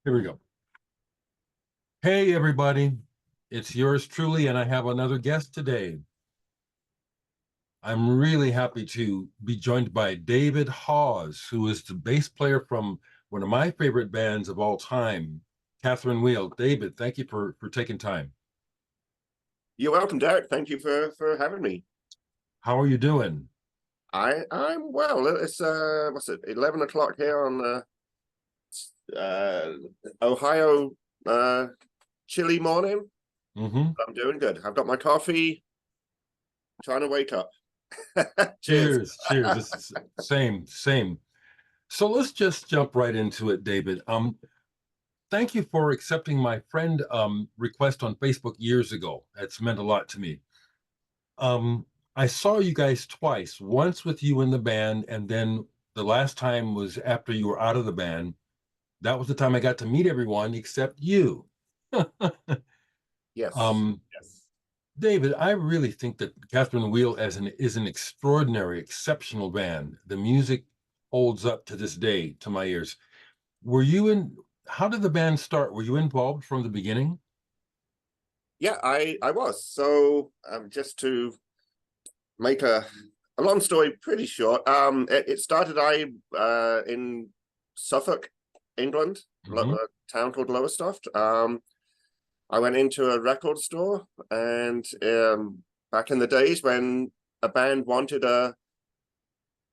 Here we go. Hey, everybody. It's yours truly, and I have another guest today. I'm really happy to be joined by David Hawes, who is the bass player from one of my favorite bands of all time, Catherine Wheel. David, thank you for taking time. You're welcome, Dereck. Thank you for having me. How are you doing? I'm well. It's what's it, 11 o'clock here on Ohio chilly morning. Mm-hmm. I'm doing good. I've got my coffee, trying to wake up. Cheers. Cheers, cheers. Same. So let's just jump right into it, David. Thank you for accepting my friend request on Facebook years ago. That's meant a lot to me. I saw you guys twice, once with you in the band, and then the last time was after you were out of the band. That was the time I got to meet everyone except you. Yes. um, Yes. David, I really think that Catherine Wheel is an extraordinary, exceptional band. The music holds up to this day to my ears. Were you in? How did the band start? Were you involved from the beginning? Yeah, I was. So just to make a long story pretty short, it started in Suffolk, England, Mm-hmm. a town called Lowestoft. I went into a record store, and back in the days when a band wanted a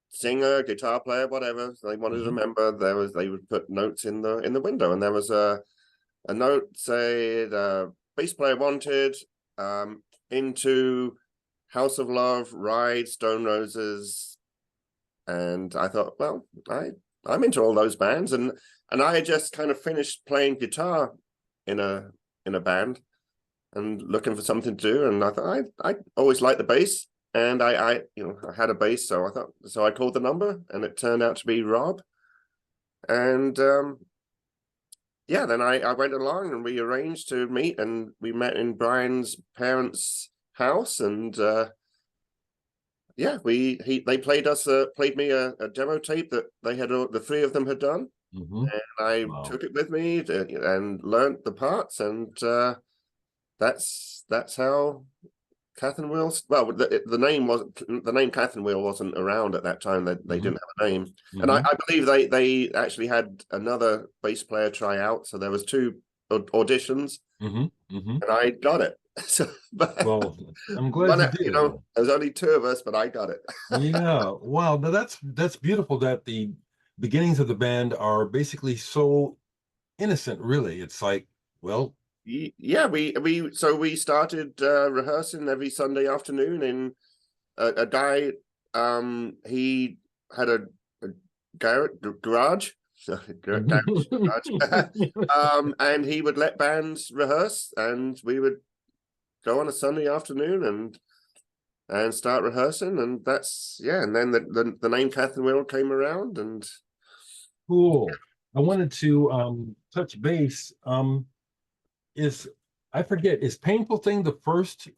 singer, guitar player, whatever they wanted a Mm-hmm. member, they would put notes in the window, and there was a note said bass player wanted, into House of Love, Ride, Stone Roses, and I thought, well, I'm into all those bands, and I had just kind of finished playing guitar in a band and looking for something to do, and I thought I always liked the bass, and I had a bass, so I called the number, and it turned out to be Rob, and yeah, then I went along and we arranged to meet, and we met in Brian's parents' house, and yeah, they played me a demo tape that they had the three of them had done, Mm-hmm. and I Wow. took it with me and learned the parts, and that's how Catherine Wheel. Well, the name Catherine Wheel wasn't around at that time. They Mm-hmm. didn't have a name, and Mm-hmm. I believe they actually had another bass player try out. So there was two auditions, Mm-hmm. Mm-hmm. and I got it. So, but Well, I'm glad one, you did. there's only two of us, but I got it. Yeah. Wow. Now that's beautiful that the beginnings of the band are basically so innocent, really. It's like, well, Yeah, we started rehearsing every Sunday afternoon in a guy. He had a garage, garage, and he would let bands rehearse, and we would go on a Sunday afternoon and start rehearsing, and that's yeah. And then the name Catherine Wheel came around, and cool. I wanted to touch base. Is I forget, is Painful Thing the first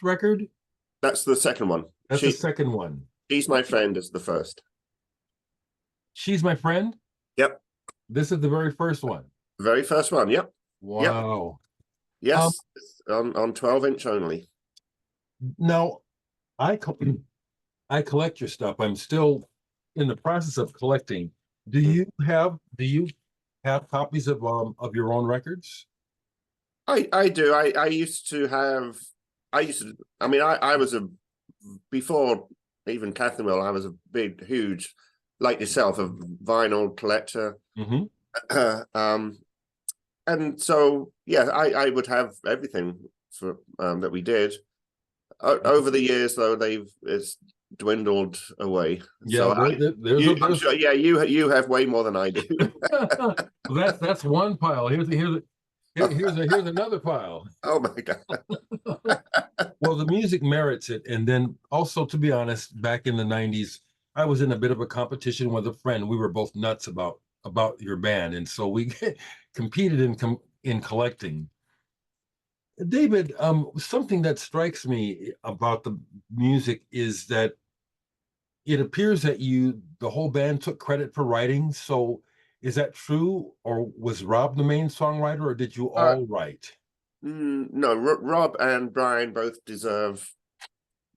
record? that's the second one. That's the second one. She's my friend is the first. She's My Friend. Yep, This is the very first one. very first one. Yep, yep. Wow. Um, Yes, on 12-inch only. now I co- I collect your stuff. I'm still in the process of collecting. Do you have copies of your own records? I do. I used to have. I used to. I mean, I was a before even Catherine Wheel. I was a big, huge, like yourself, a vinyl collector. Mm-hmm. um, and so yeah, I would have everything for that we did. Over the years, though, it's dwindled away. Yeah, So I'm there's sure. Yeah, you have way more than I do. that's one pile. Here's another pile. Oh my god. Well, the music merits it. And then also, to be honest, back in the 90s, I was in a bit of a competition with a friend. We were both nuts about your band. And so we competed in collecting. David, something that strikes me about the music is that it appears that the whole band took credit for writing. So Is that true, or was Rob the main songwriter, or did you Uh, all write? no, Rob and Brian both deserve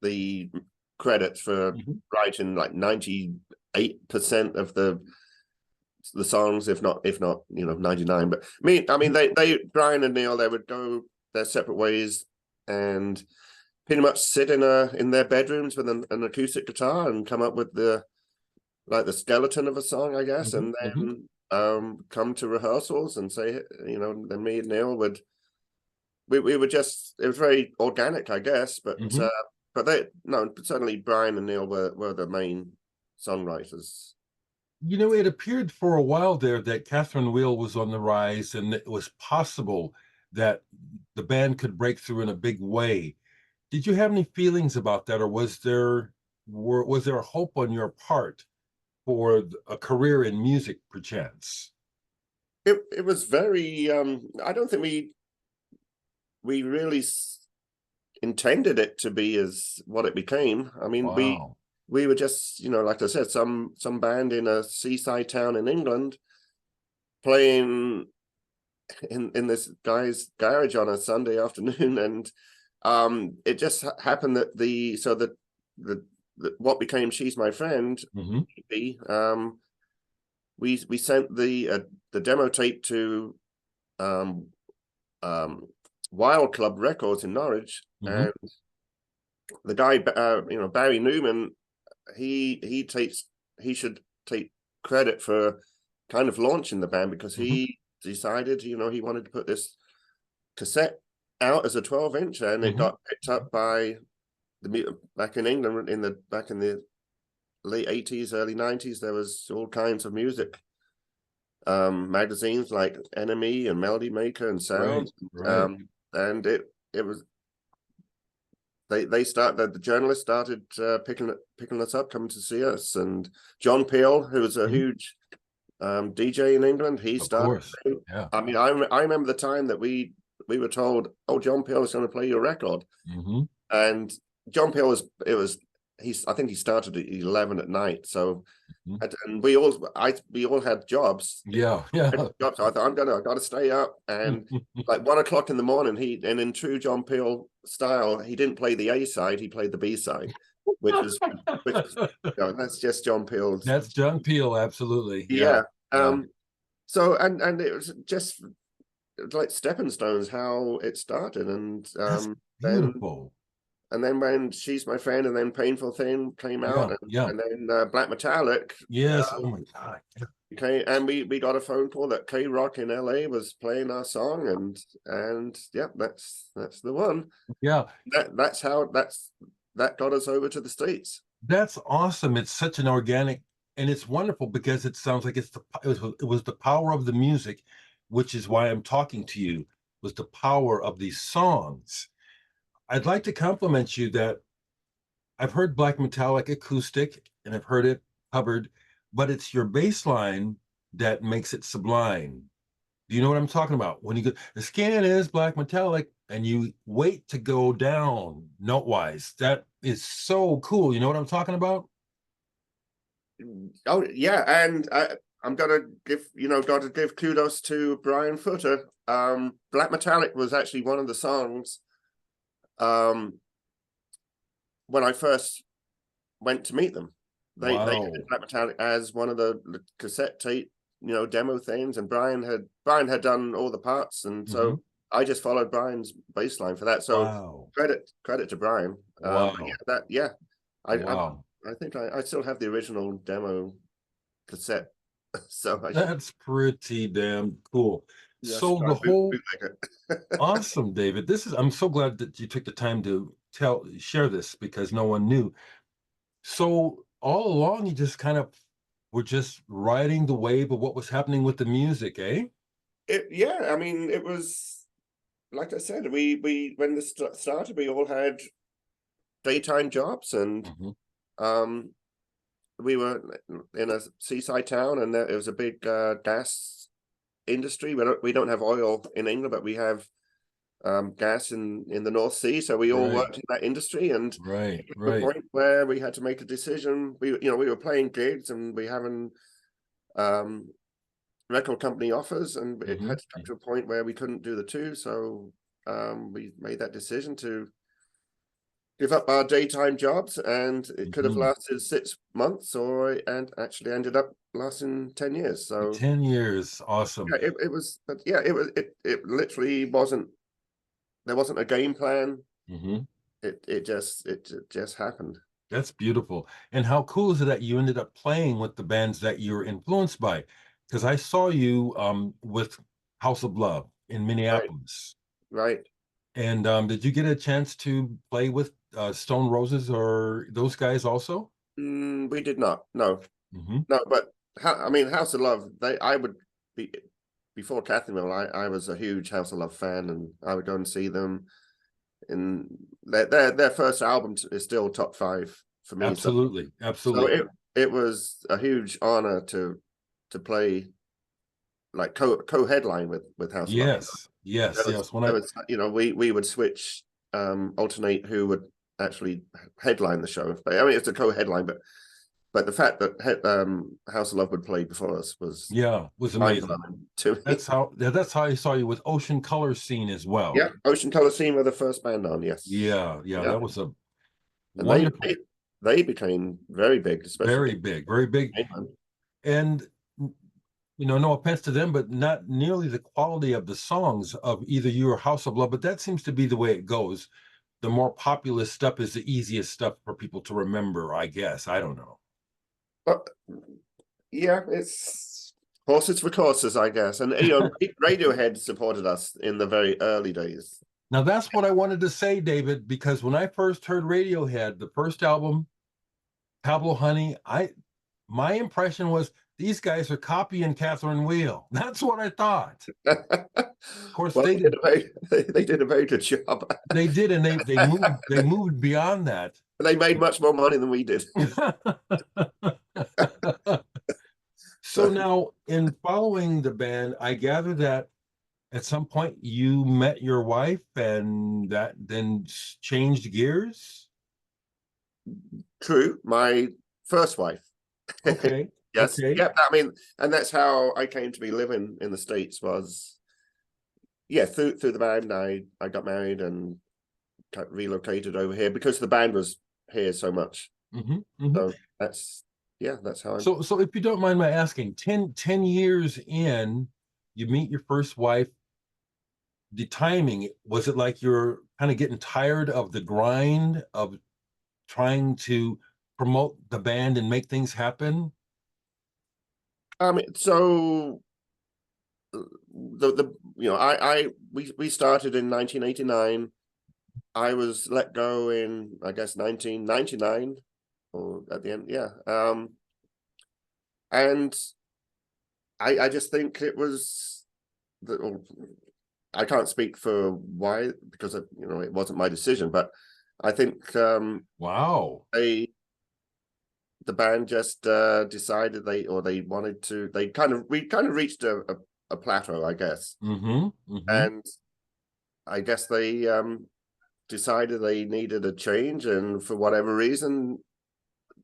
the credit for Mhm. writing like 98% of the songs, if not 99. But I mean they Brian and Neil, they would go their separate ways and pretty much sit in their bedrooms with an acoustic guitar and come up with the skeleton of a song, I guess, Mhm. and Mhm. then come to rehearsals and say, then me and Neil would we were just, it was very organic, I guess, Mhm. but they no certainly Brian and Neil were the main songwriters. It appeared for a while there that Catherine Wheel was on the rise, and it was possible that the band could break through in a big way. Did you have any feelings about that, or was there a hope on your part for a career in music, perchance? It was very I don't think we really intended it to be as what it became. I mean, Wow. we were just, like I said, some band in a seaside town in England playing in this guy's garage on a Sunday afternoon, and it just happened that the what became She's My Friend, Hmm. we sent the demo tape to um um Wild Club Records in Norwich, Hmm. and the guy, Barry Newman, he should take credit for kind of launching the band, because Hmm. he decided, he wanted to put this cassette out as a 12-inch, and it Hmm. got picked up by back in England back in the late 80s, early 90s. There was all kinds of music magazines like Enemy and Melody Maker and Right, Sound, right. and it was the journalists started picking us up, coming to see us, and John Peel, who was a Mhm. huge DJ in England, he Of started. course. Yeah. I mean, I remember the time that we were told, "Oh, John Peel is going to play your record," Hmm. and John Peel was I think he started at 11 at night, so. Hmm. And we all had jobs. Yeah, yeah. So I thought, I got to stay up, and like 1 o'clock in the morning, and in true John Peel style, he didn't play the A side, he played the B side, which was that's just John Peel's. That's John Peel, absolutely. Yeah, Yeah. yeah. So and it was just like stepping stones how it started, and That's then beautiful. when She's My Friend and then Painful Thing came out, Yeah, yeah. and then Black Metallic. Yes. Oh my God. Okay, and we got a phone call that K Rock in LA was playing our song, and yep, that's the one. Yeah, That's how that got us over to the States. that's awesome. It's such an organic, and it's wonderful because it sounds like it was the power of the music, which is why I'm talking to you, was the power of these songs. I'd like to compliment you that I've heard Black Metallic acoustic and I've heard it covered, but it's your bass line that makes it sublime. Do you know what I'm talking about? When you go, the skin is black metallic, and you wait to go down note wise. That is so cool. You know what I'm talking about? Oh yeah, and I'm gonna got to give kudos to Brian Footer. Black Metallic was actually one of the songs um, when I first went to meet them. They Wow. did Black Metallic as one of the cassette tape, demo things, and Brian had done all the parts, and Hmm. so I just followed Brian's bass line for that. So Wow. credit to Brian. But Wow. I Wow. I think I still have the original demo cassette, so I should That's pretty damn cool. I should So try the and whole bootleg it. awesome, David. I'm so glad that you took the time to share this because no one knew. So all along, you just kind of were just riding the wave of what was happening with the music, eh? Yeah, I mean, it was like I said, we when this started, we all had daytime jobs, and Hmm. um we were in a seaside town, and it was a big gas industry. We don't have oil in England, but we have gas in the North Sea. So we all Right, worked in that industry, and right, the right. point where we had to make a decision. We were playing gigs, and we having um, record company offers, and it had to come Mhm. to a point where we couldn't do the two. So we made that decision to give up our daytime jobs, and it could have Mhm. lasted 6 months, and actually ended up lasting 10 years. So 10 years. Awesome. yeah, it was, but yeah, it literally wasn't, there wasn't a game plan. Mhm. It just happened. That's beautiful. And how cool is it that you ended up playing with the bands that you're influenced by? Because I saw you with House of Love in Right, Minneapolis. right. And did you get a chance to play with Stone Roses or those guys also? We did not. No, Hmm. no. But I mean, House of Love. I would be before Catherine. I was a huge House of Love fan, and I would go and see them. And their first album is still top 5 for me. So Absolutely. so Absolutely. it was a huge honor to play, like, co-headline with House of Love. Yes. Yes. There was Yes. When there I, was we would switch, alternate who would actually headline the show. I mean, it's a co-headline, but the fact that House of Love would play before us was yeah, was mind amazing. blowing to me. That's how I saw you with Ocean Color Scene as well. Yeah, Ocean Color Scene were the first band on. Yes, Yeah. Yeah. yeah, That was a and they wonderful, they, they became very big, especially very big, very big. in England. And no offense to them, but not nearly the quality of the songs of either you or House of Love. But that seems to be the way it goes. The more populous stuff is the easiest stuff for people to remember, I guess. I don't know. But yeah, it's horses for courses, I guess. And Radiohead supported us in the very early days. Now that's what I wanted to say, David, because when I first heard Radiohead, the first album, Pablo Honey, my impression was these guys are copying Catherine Wheel. That's what I thought. Of course, Well, they did a very good job. they did, and they moved beyond that. They made much more money than we did. So So now, in following the band, I gather that at some point you met your wife, and that then changed gears. true, my first wife. Okay, Yes, okay. yeah. I mean, and that's how I came to be living in the States. Was, yeah, through the band. I got married and relocated over here because the band was here so much. Hmm. Hmm. So that's how I'm. So if you don't mind my asking, 10 years in, you meet your first wife. The timing, was it like you're kind of getting tired of the grind of trying to promote the band and make things happen? So the we started in 1989. I was let go in, I guess, 1999, or at the end, yeah. And I just think it was the, I can't speak for why, because it wasn't my decision, but I think Wow. the band just decided they wanted to, we kind of reached a plateau, I guess. Mm-hmm. Mm-hmm. And I guess they decided they needed a change, and for whatever reason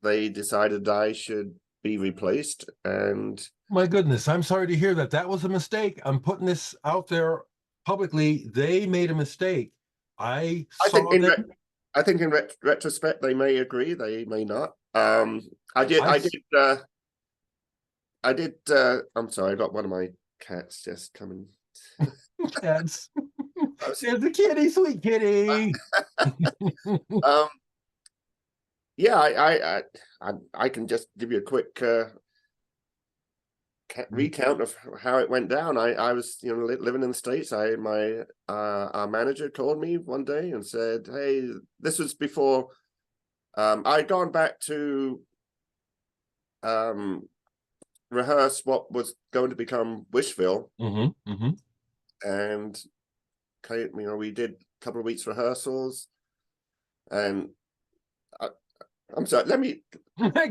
they decided I should be replaced. And My goodness, I'm sorry to hear that. That was a mistake. I'm putting this out there publicly. They made a mistake. I I think saw in them. I think in retrospect they may agree, they may not. I did I I s- did I did I'm sorry, I got one of my cats just coming. cats. There's the kitty, sweet kitty. um yeah, I can just give you a quick recount of how it went down. I was living in the States. My our manager called me one day and said, "Hey, this was before I'd gone back to um rehearse what was going to become Wishville, Mm-hmm. Mm-hmm. and we did a couple of weeks rehearsals, and I, I'm sorry. Let me.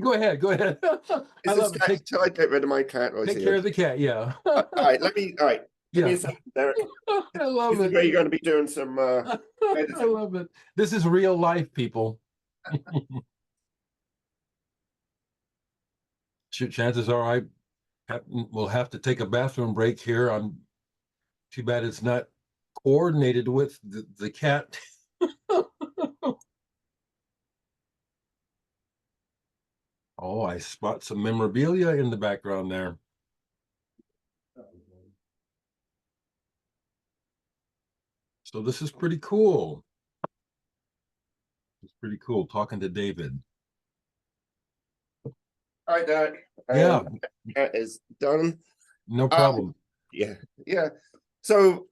Go ahead. Go ahead. I Is this love it. cat until I get rid of my cat, or is Take he care okay? of the cat. Yeah. All right. Let me. All right. Give me Yeah. a second, Dereck. I This love is it. where you're going to be doing some I editing. love it. This is real life, people. Chances are We'll have to take a bathroom break here. I'm too bad it's not coordinated with the cat. Oh, I spot some memorabilia in the background there. So this is pretty cool. It's pretty cool talking to David. All right, Dereck. Yeah, That is done. no Um, problem. yeah, yeah. So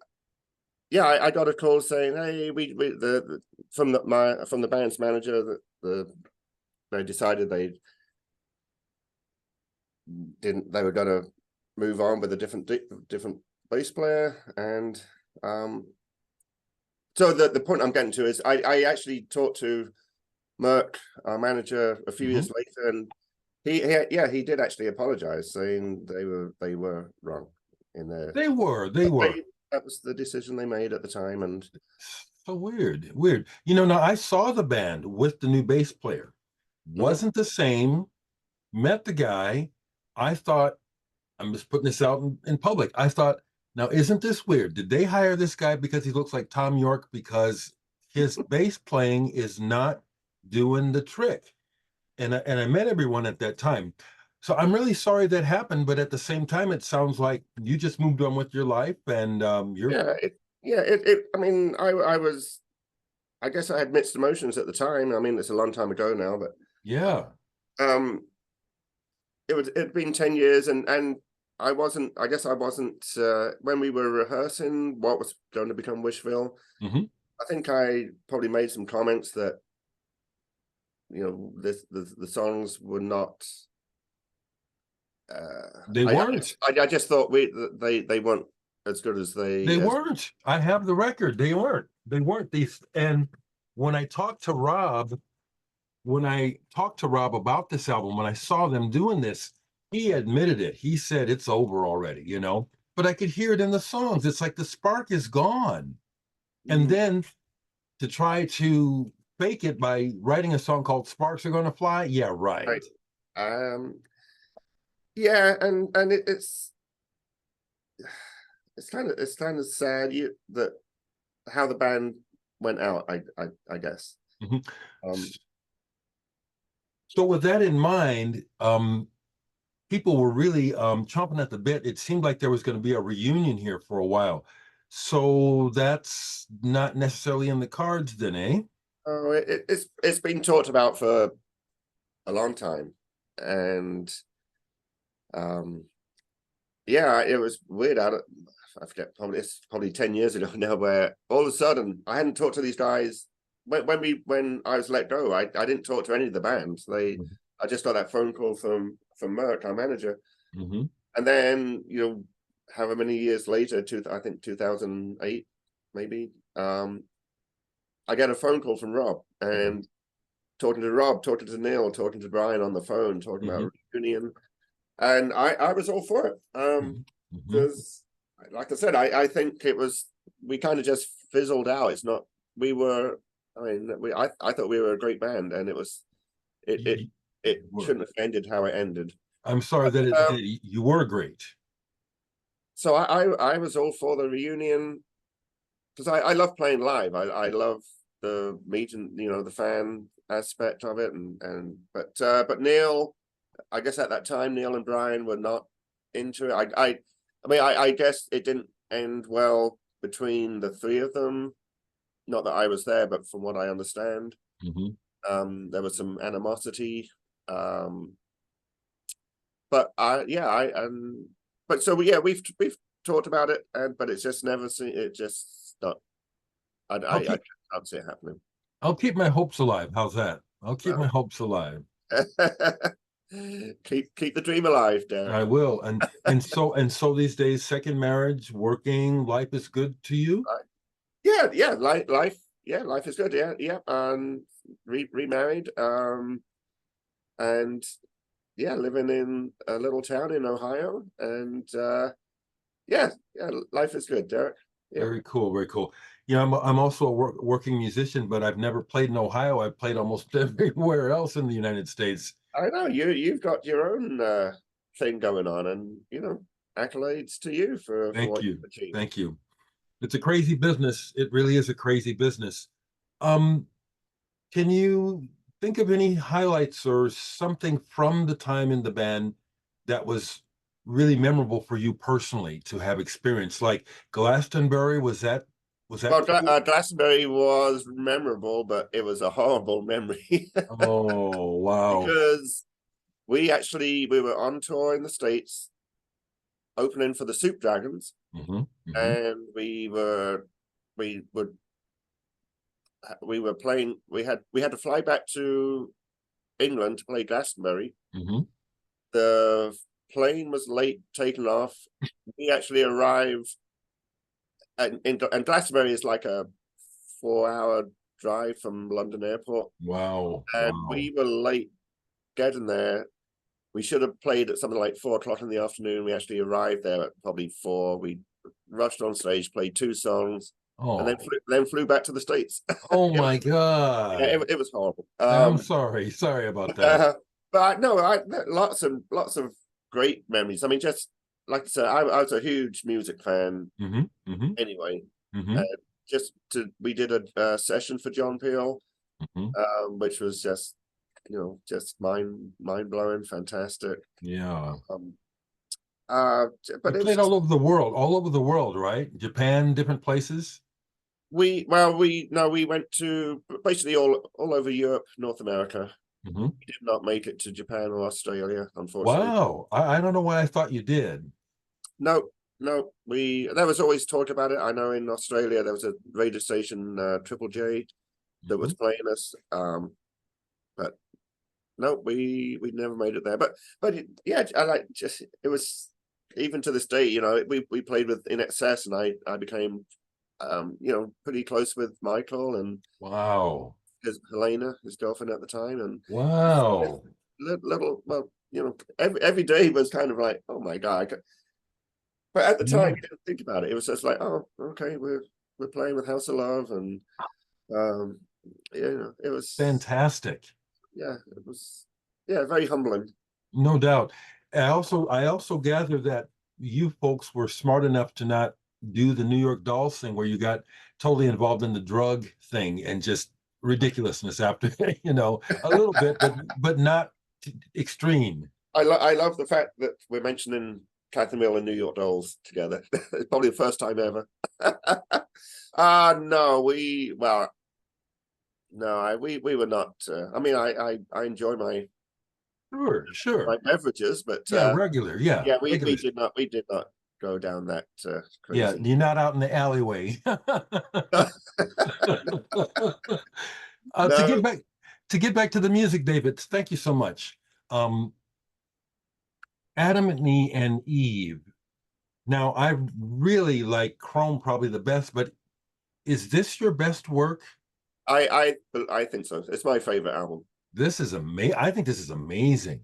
yeah, I got a call saying, hey, from the band's manager that they decided they were gonna move on with a different bass player, and so the point I'm getting to is I actually talked to Merck, our manager, a few years later, and he did actually apologize, saying they were wrong in their. They were. That was the decision they made at the time, and So weird. You know, now I saw the band with the new bass player. Wasn't the same. Met the guy. I thought, I'm just putting this out in public. I thought, now isn't this weird? Did they hire this guy because he looks like Tom York because his bass playing is not doing the trick? And I met everyone at that time. So I'm really sorry that happened, but at the same time, it sounds like you just moved on with your life and you're I mean, I guess I had mixed emotions at the time. I mean, it's a long time ago now, but yeah. um it'd been 10 years, and I guess I wasn't when we were rehearsing what was going to become Wishville. Mm-hmm. I think I probably made some comments that, you know, the songs were not They weren't. I just thought they weren't as good as They weren't. I have the record. They weren't. They weren't these. And when I talked to Rob, when I talked to Rob about this album, when I saw them doing this, he admitted it. He said it's over already, you know. But I could hear it in the songs. It's like the spark is gone. And then to try to fake it by writing a song called "Sparks Are Gonna Fly," yeah, right. um yeah, and it's kind of sad that how the band went out, I guess. Mhm. Um So with that in mind, people were really chomping at the bit. It seemed like there was going to be a reunion here for a while. So that's not necessarily in the cards then, eh? oh, it's been talked about for a long time, and um yeah, it was weird. I forget, it's probably 10 years ago now, where all of a sudden I hadn't talked to these guys when I was let go. I didn't talk to any of the bands. I just got that phone call from Merck, our manager, Mm-hmm. and then, you know, however many years later, I think 2008 maybe, I get a phone call from Rob, and talking to Rob, talking to Neil, talking to Brian on the phone, talking Mm-hmm. about reunion, and I was all for it. Mm-hmm. Because, like I said, I think we kind of just fizzled out. It's not we were. I mean, I thought we were a great band, and it shouldn't have ended how it ended. I'm sorry that it Um, did. You were great. so I was all for the reunion, because I love playing live. I love the meeting, you know, the fan aspect of it, but Neil, I guess at that time Neil and Brian were not into it. I mean, I guess it didn't end well between the three of them. Not that I was there, but from what I understand, there was some animosity. Um, but but so we've talked about it, but it's just never seen. It just not. I'll I keep can't see it happening. I'll keep my hopes alive. How's that? I'll keep my Well, hopes alive. keep the dream alive, Dereck. I will. And so these days, second marriage, working, life is good to you? Yeah, life is good. Yeah. Remarried. And yeah, living in a little town in Ohio, and yeah, life is good, Dereck. Yeah, Very cool, very cool. You know, I'm also a working musician, but I've never played in Ohio. I've played almost everywhere else in the United States. I know you've got your own thing going on, and accolades to you for Thank what you. you've achieved. Thank you. It's a crazy business. It really is a crazy business. Um, can you think of any highlights or something from the time in the band that was really memorable for you personally to have experienced? Like Glastonbury, was that Well, cool? Glastonbury was memorable, but it was a horrible memory Oh, wow. because we were on tour in the States, opening for the Soup Dragons, Hmm. Hmm. and we were we were playing. We had to fly back to England to play Glastonbury. Hmm. The plane was late taking off. We actually arrived, and Glastonbury is like a 4-hour drive from London Airport, Wow. and Wow. we were late getting there. We should have played at something like 4 o'clock in the afternoon. We actually arrived there at probably 4. We rushed on stage, played 2 songs, and then Oh, flew back to the States. oh it was my yeah, God. it was horrible. I'm sorry. Sorry about that. But no, lots of great memories. I mean, just like I said, I was a huge music fan Hmm. Hmm. anyway. Hmm. We did a session for John Peel, Hmm. which was just mind blowing, fantastic. Yeah. Um, uh, You but it was played just all over the world, right? Japan, different places. we went to basically all over Europe, North America. Hmm. We did not make it to Japan or Australia, unfortunately. Wow. I don't know why I thought you did. No, no, there was always talk about it. I know in Australia there was a radio station, Triple J, that was Mhm. playing us. But no, we never made it there. But yeah, I like just it was even to this day. We played with In Excess, and I became pretty close with Michael and Wow. his Helena, his girlfriend at the time, and just Wow. little well, every day was kind of like, oh my God. But at the time, Yeah. you didn't think about it. It was just like, oh, okay, we're playing with House of Love, and um, it was Fantastic. very humbling. No doubt. I also gather that you folks were smart enough to not do the New York Dolls thing where you got totally involved in the drug thing and just ridiculousness after, a little bit, but not extreme. I love the fact that we're mentioning Catherine Mill and New York Dolls together. It's probably the first time ever. No, we were not. I mean, I enjoy Sure, my sure. beverages, but Yeah, regular. Yeah, yeah, regular. we did not go down that Yeah, crazy. you're not out in the alleyway. uh, to get No, back to get back to the music, David, thank you so much. Um, Adam and Eve. Now, I really like Chrome probably the best, but is this your best work? I think so. It's my favorite album. This is amazing. I think this is amazing.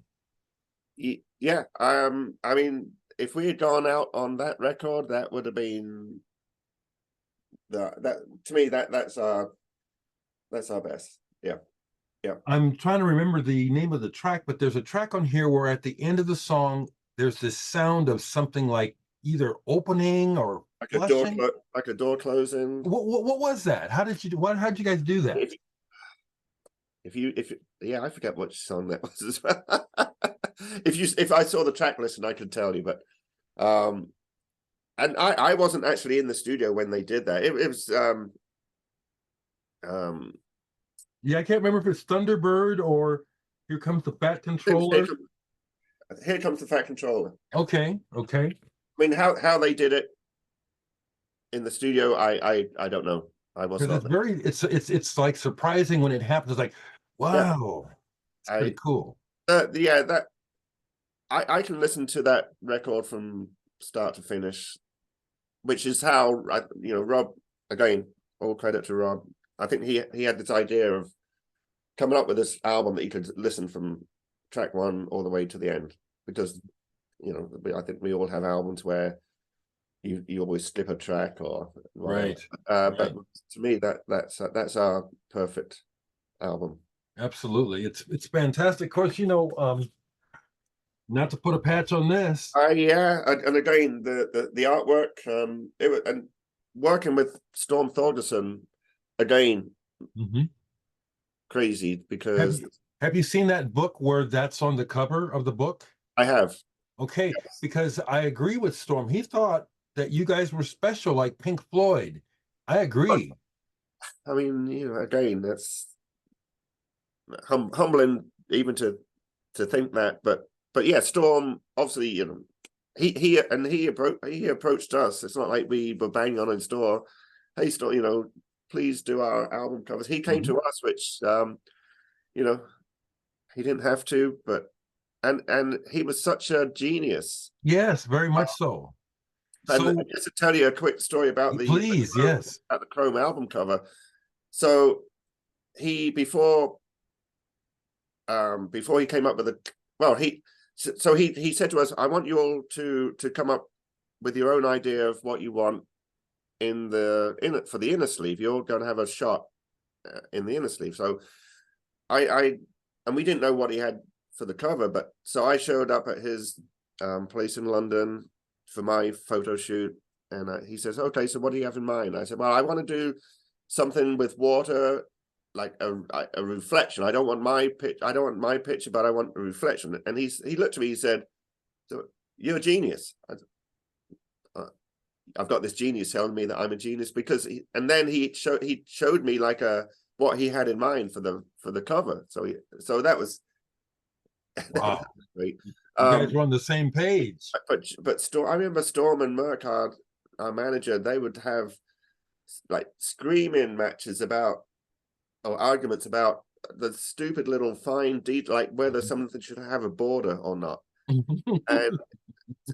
Yeah. I mean, if we had gone out on that record, that would have been that to me that's our best. Yeah. Yeah. I'm trying to remember the name of the track, but there's a track on here where at the end of the song, there's this sound of something like either opening or flushing. Like a door closing. What was that? How did you guys do that? If if yeah, I forget which song that was as well. If I saw the track list, and I could tell you, but and I wasn't actually in the studio when they did that. It was um Yeah, I can't remember if it's Thunderbird or Here Comes the Fat here Controller. here comes the Fat Controller. Okay, okay. I mean, how they did it in the studio, I don't know. I was Because not it's there. very it's like surprising when it happens. It's like, Yeah, wow, it's pretty I cool. yeah, that I can listen to that record from start to finish, which is how Rob, again, all credit to Rob. I think he had this idea of coming up with this album that you could listen from track one all the way to the end, because I think we all have albums where you always skip a track or whatever. Right, But right. to me, that's our perfect album. Absolutely. It's fantastic. Of course, Not to put a patch on this. Yeah, and again, the artwork, it was, and working with Storm Thorgerson again, Mhm. crazy Have because you have you seen that book where that's on the cover of the book? I have. Okay, because I agree with Storm. He thought that you guys were special like Pink Floyd. I agree. I mean, again, that's humbling even to think that, but yeah, Storm obviously, he approached us. It's not like we were banging on his door. Hey, Storm, please do our album covers. He came Mhm. to us, which you know, he didn't have to, but and he was such a genius. Yes, very much so. And So just to tell you a quick story about please, yes. the Chrome album cover. So he before he came up with he said to us, I want you all to come up with your own idea of what you want for the inner sleeve. You're going to have a shot in the inner sleeve. So I and we didn't know what he had for the cover, but so I showed up at his place in London for my photo shoot, and he says, okay, so what do you have in mind? I said, well, I want to do something with water, like a reflection. I don't want my picture, but I want a reflection. And he looked at me, he said, so you're a genius. I've got this genius telling me that I'm a genius and then he showed me like what he had in mind for the cover. So that was Wow. great. You guys were on the same page. But I remember Storm and Murcard, our manager, they would have like screaming matches about, or arguments about the stupid little fine detail, like whether something should have a border or not. And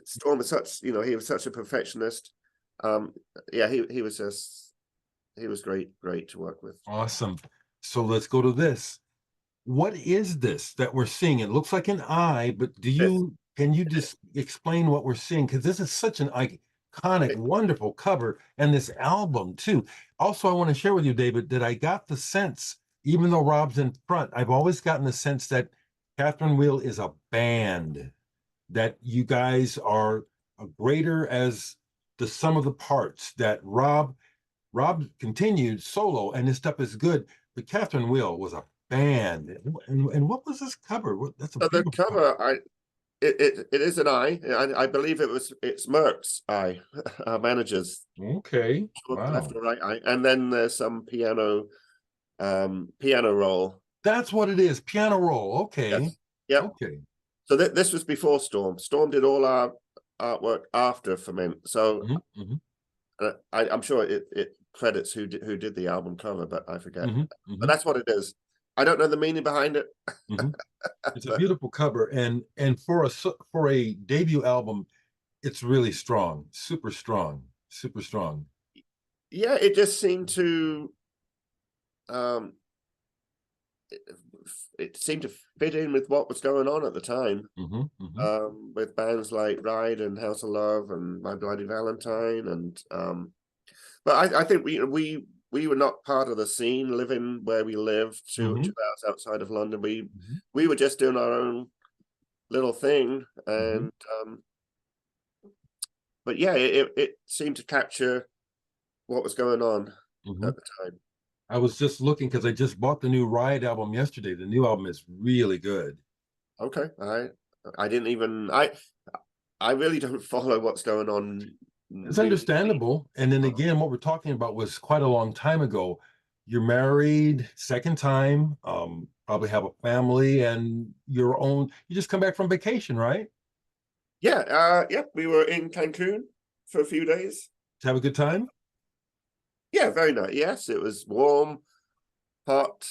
Storm was he was such a perfectionist. Yeah, he was great to work with. Awesome. So let's go to this. What is this that we're seeing? It looks like an eye, but Yes. can you just explain what we're seeing? Because this is such an iconic, It, wonderful cover, and this album too. Also, I want to share with you, David, that I got the sense, even though Rob's in front, I've always gotten the sense that Catherine Wheel is a band, that you guys are a greater as the sum of the parts, that Rob continued solo and his stuff is good, but Catherine Wheel was a band. And what was this cover? That's a so the beautiful cover. cover, it is an eye. I believe it's Merck's eye, our manager's Okay. left Wow. or right eye, and then there's some piano roll. That's what it is. Piano roll. Okay. Yes. Yep. Okay. So this was before Storm. Storm did all our artwork after Ferment. So Hmm. I'm sure it credits who did the album cover, but I forget. Hmm. But hmm that's what it is. I don't know the meaning behind it, hmm It's a but beautiful cover, and for a debut album, it's really strong, super strong, super strong. yeah, it just seemed to um it, it seemed to fit in with what was going on at the time. Hmm. With bands like Ride and House of Love and My Bloody Valentine, and but I think we were not part of the scene, living where we lived, two Hmm. hours outside of London. Hmm. We were just doing our own little thing, Hmm. and but yeah, it seemed to capture what was going on hmm at the time. I was just looking because I just bought the new Riot album yesterday. The new album is really good. Okay, I didn't even I really don't follow what's going on It's musically. understandable. And then again, what we're talking about was quite a long time ago. You're married, second time, probably have a family and your own. You just come back from vacation, right? Yeah, yeah, we were in Cancun for a few days. To have a good time. Yeah, very nice. Yes, it was warm, hot.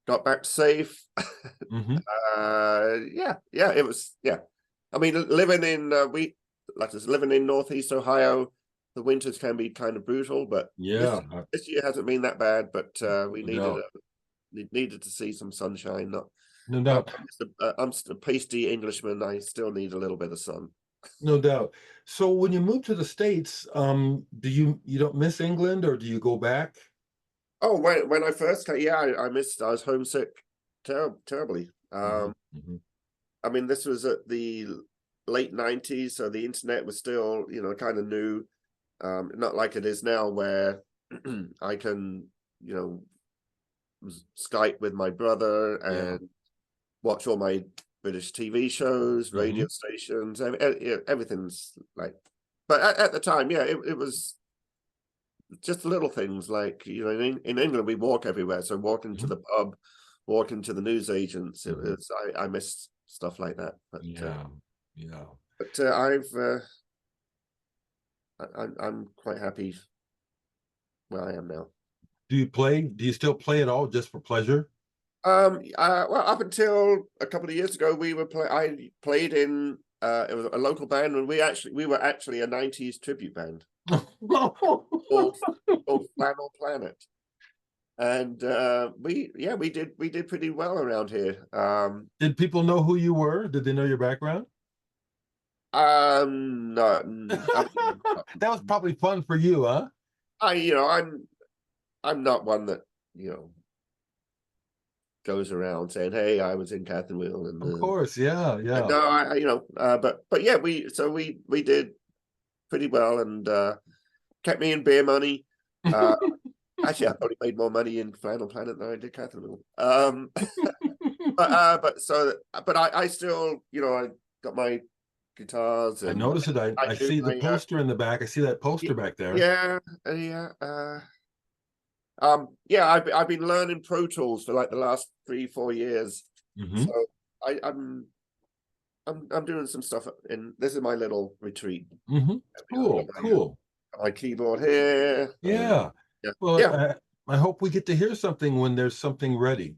Got back safe. Hmm. Yeah, it was. Yeah, I mean, living in living in Northeast Ohio, the winters can be kind of brutal, but Yeah, this year hasn't been that bad. But we no doubt. needed to see some sunshine. Not, No I'm doubt. I'm just a pasty Englishman. I still need a little bit of sun. No doubt. So when you move to the States, do you don't miss England or do you go back? Oh, when I first came, yeah, I missed. I was homesick, terribly. Hmm. Hmm. I mean, this was at the late 90s, so the internet was still, kind of new. Not like it is now where I can, Skype with my brother Yeah. and watch all my British TV shows, radio Hmm. stations, everything's like, but at the time, yeah, it was just little things like, in England, we walk everywhere. So walking to Hmm. the pub, walking to the news-agents, Hmm. I missed stuff like that. Yeah. Yeah. But I'm quite happy where I am now. Do you play? Do you still play at all just for pleasure? Well, up until a couple of years ago, I played in it was a local band, and we were actually a 90s tribute band called, called Flannel Planet. And we did pretty well around here. Did people know who you were? Did they know your background? No, That was probably fun for you, huh? I you know I'm not one that goes around saying, "Hey, I was in Catherine Wheel," Of course, yeah, yeah. no, but yeah, we did pretty well, and kept me in beer money. Uh, Actually, I probably made more money in Flannel Planet than I did Catherine Wheel. But I still, I got my guitars, I and noticed it. I, I I do see the my poster in the back. I see that poster back there. yeah, yeah. Yeah, I've been learning Pro Tools for like the last 3-4 years. Hmm. So I'm doing some stuff, and this is my little retreat. Hmm. Cool, cool. Got my keyboard here. Yeah. Yeah, Well, yeah. I hope we get to hear something when there's something ready.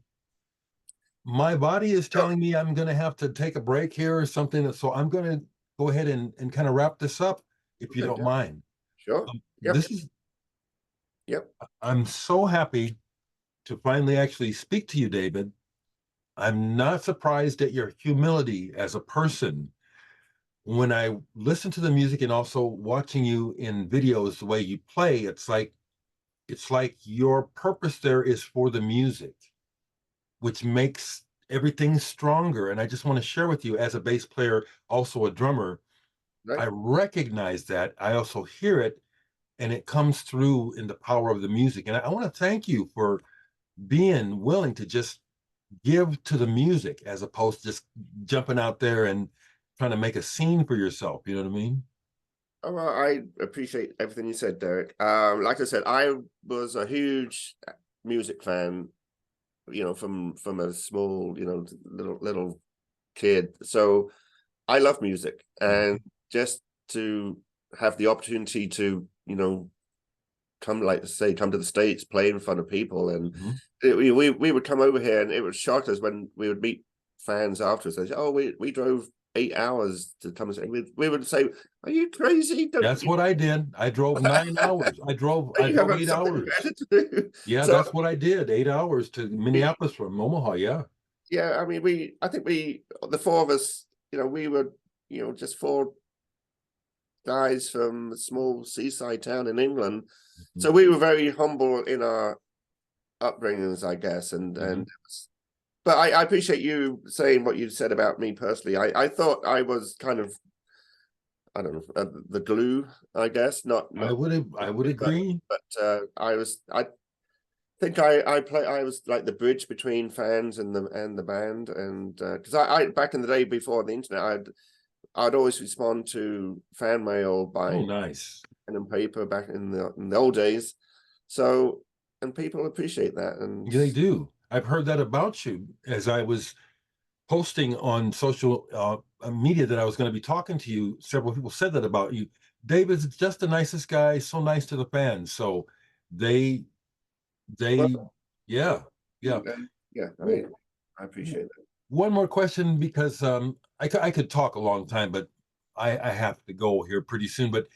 My body is Sure. telling me I'm going to have to take a break here or something. So I'm going to go ahead and kind of wrap this up, if you Okay, don't yeah, mind. sure. Yep, This is, yep. I'm so happy to finally actually speak to you, David. I'm not surprised at your humility as a person. When I listen to the music and also watching you in videos, the way you play, it's like your purpose there is for the music, which makes everything stronger. And I just want to share with you, as a bass player, also a drummer, Right. I recognize that. I also hear it, and it comes through in the power of the music. And I want to thank you for being willing to just give to the music as opposed to just jumping out there and trying to make a scene for yourself. You know what I mean? Oh, well, I appreciate everything you said, Derek. Like I said, I was a huge music fan, from a small, little kid. So I love music, and just to have the opportunity to, come, like to say, come to the States, play in front of people, and Mhm. we would come over here, and it would shock us when we would meet fans afterwards. They say, "Oh, we drove 8 hours to come and say." We would say, "Are you crazy? Don't That's what I did. I drove 9 hours. I drove I you drove have eight something hours. better to do?" Yeah, So that's what I did. 8 hours to Minneapolis from Omaha. Yeah. yeah, I mean, I think the four of us, we were, just four guys from a small seaside town in England. Mhm. So we were very humble in our upbringings, I guess. Mhm. But I appreciate you saying what you said about me personally. I thought I was kind of, I don't know, the glue, I guess. Not, I would agree. but I think I was like the bridge between fans and the band, and because I back in the day before the internet, I'd always respond to fan mail Oh, by nice. pen and paper back in the old days. So, and people appreciate that. And Yeah, they do. I've heard that about you as I was posting on social media that I was going to be talking to you. Several people said that about you. David's just the nicest guy, so nice to the fans. So they they well, yeah, yeah. yeah, Well, I appreciate that. one more question, because I could talk a long time, but I have to go here pretty soon. But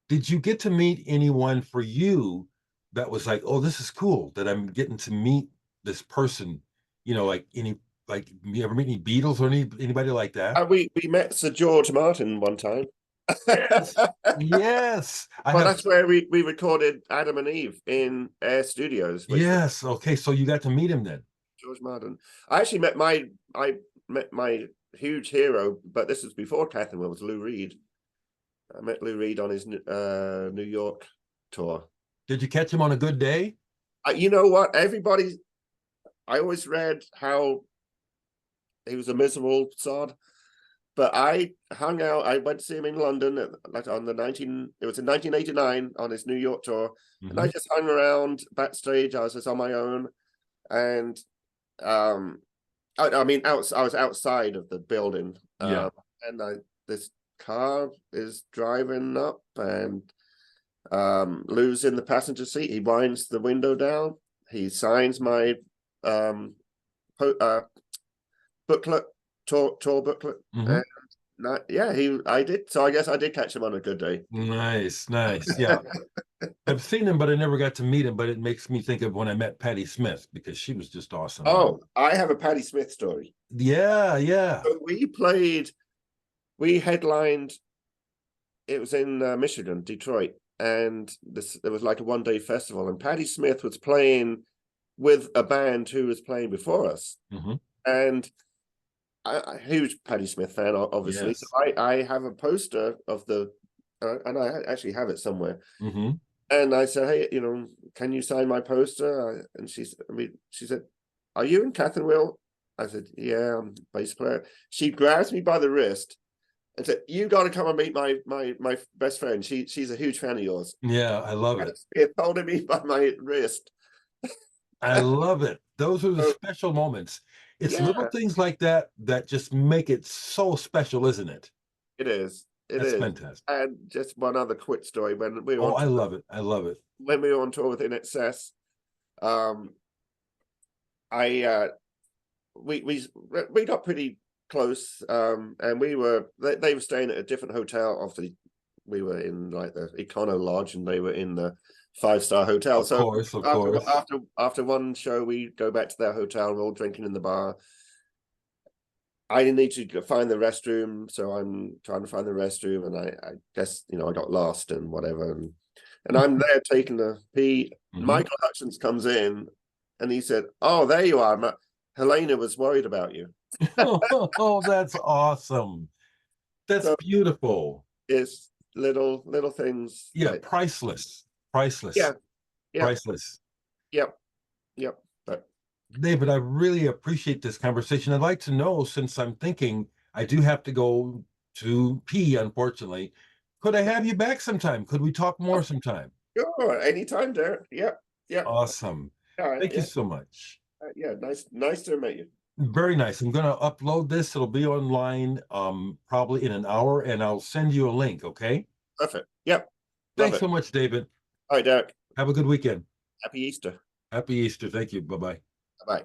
did you get to meet anyone for you that was like, oh, this is cool that I'm getting to meet this person? Like you ever meet any Beatles or anybody like that? We met Sir George Martin one time. Yes, yes. I Well, have. that's where we recorded Adam and Eve in Air Studios, which was Yes. Okay, so you got to meet him then. George Martin. I actually met my huge hero, but this was before Catherine was Lou Reed. I met Lou Reed on his New York tour. Did you catch him on a good day? You know what? I always read how he was a miserable sod, but I hung out. I went to see him in London, like on it was in 1989 on his New York tour, and I just hung around backstage. I was just on my own, and I mean, I was outside of the building, Yeah. and this car is driving up, and Lou's in the passenger seat. He winds the window down. He signs my booklet, tour booklet, and I did. So I guess I did catch him on a good day. Nice, nice. Yeah. I've seen him, but I never got to meet him. But it makes me think of when I met Patti Smith, because she was just awesome. Oh, I have a Patti Smith story. Yeah, yeah. So we headlined. It was in Michigan, Detroit, and there was like a one-day festival, and Patti Smith was playing with a band who was playing before us, and a huge Patti Smith fan, obviously. Yes. So I have a poster of the, and I actually have it somewhere. And I said, hey, can you sign my poster? And she said, are you and Catherine Will? I said, yeah, I'm bass player. She grabs me by the wrist and said, you got to come and meet my best friend. She's a huge fan of yours. Yeah, I love it. It's holding me by my wrist. I love it. Those are the special moments. It's little things like that that just make it so special, isn't it? It is. That's fantastic. And just one other quick story. When we were I love it. I love it. When we were on tour with In Excess, we got pretty close, and they were staying at a different hotel. Obviously, we were in like the Econo Lodge, and they were in the 5-star hotel. Of course. After one show, we go back to their hotel. We're all drinking in the bar. I need to find the restroom, so I'm trying to find the restroom, and I guess I got lost and whatever, and I'm there taking a pee. Michael Hutchins comes in, and he said, "Oh, there you are. Helena was worried about you." Oh, that's awesome. That's beautiful. It's little things. Yeah, like, priceless. Yeah. Priceless. Yep. But David, I really appreciate this conversation. I'd like to know, since I'm thinking I do have to go to pee, unfortunately, could I have you back sometime? Could we talk more sometime? Sure, anytime, Dereck. Yep. Awesome. Thank you so much. Yeah, nice to meet you. Very nice. I'm going to upload this. It'll be online probably in an hour, and I'll send you a link, okay? Perfect. Yep. Thanks so much, David. All right, Dereck. Have a good weekend. Happy Easter. Happy Easter. Thank you. Bye-bye. Bye-bye.